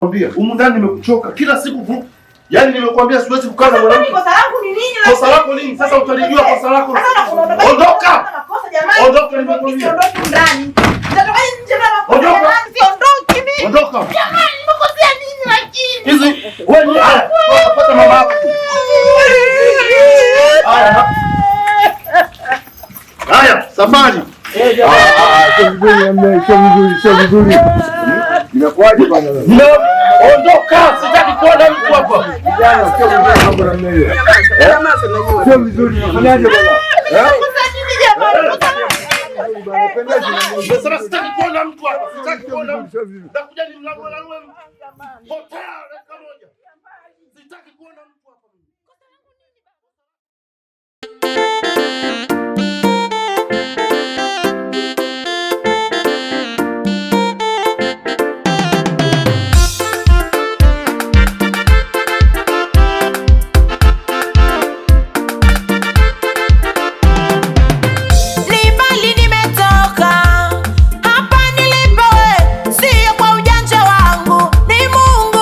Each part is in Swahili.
Kwambia humu ndani nimekuchoka kila siku. Yaani nimekuambia siwezi kukaa na mwanamke. Kosa langu ni nini? Kosa lako nini? Sasa utalijua kosa lako. Ondoka. Ondoka nimekuambia. Ondoka ndani. Nitatoka nje na makosa. Siondoki mimi. Ondoka. Jamani nimekosea nini lakini? Hizi wewe pata mama yako. Haya, safari. Sio vizuri. Inakuaje bwana wewe? Ondoka, sitaki kuona mtu hapa. Jana sio vizuri mambo namna hiyo. Sio vizuri. Unaje bwana? Sasa sitaki kuona mtu hapa. Sitaki kuona mtu. Nakuja ni mlango la wewe. Potea dakika moja. Sitaki kuona mtu hapa. Mungu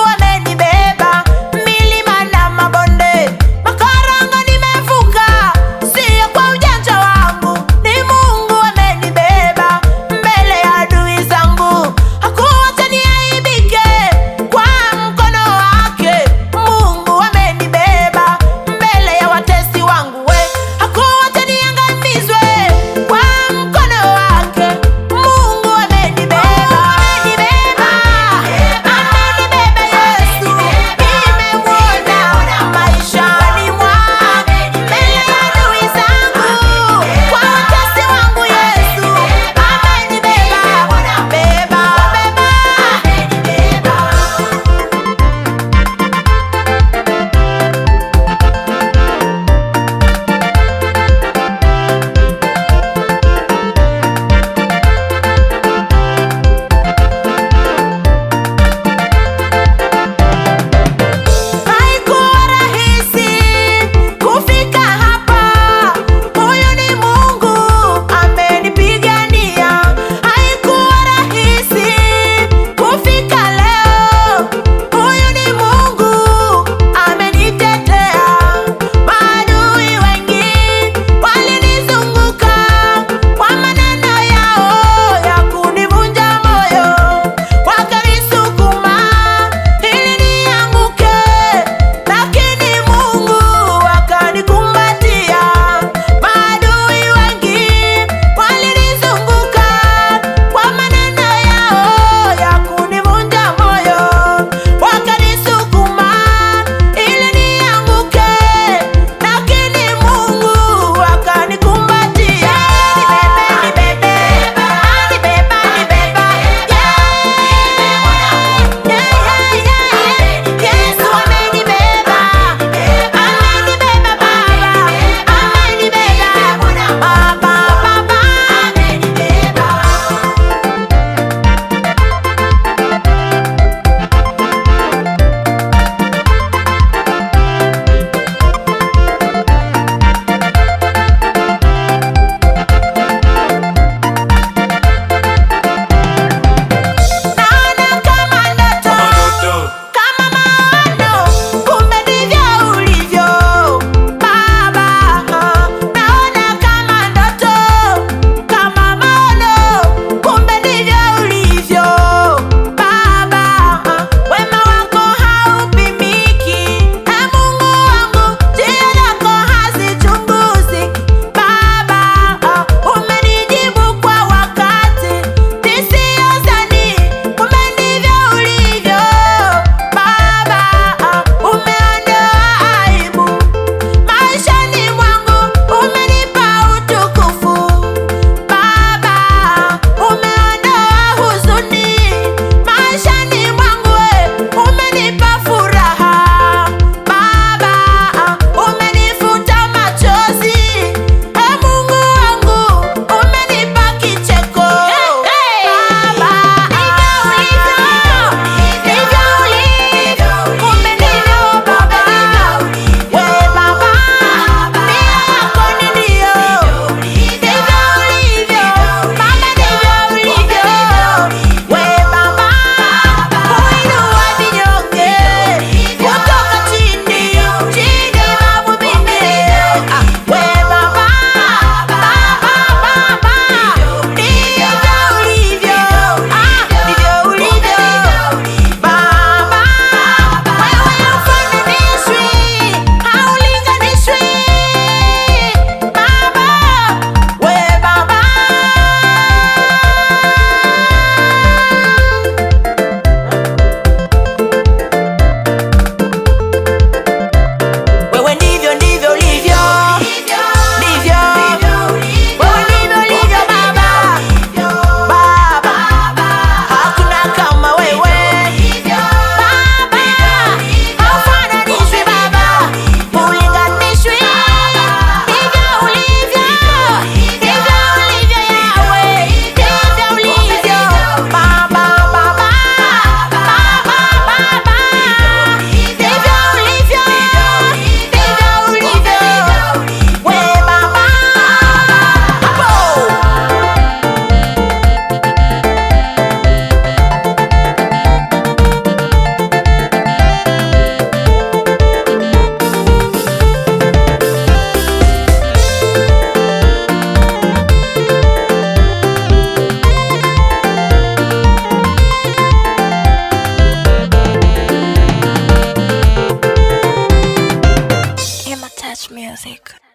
kuongezeka.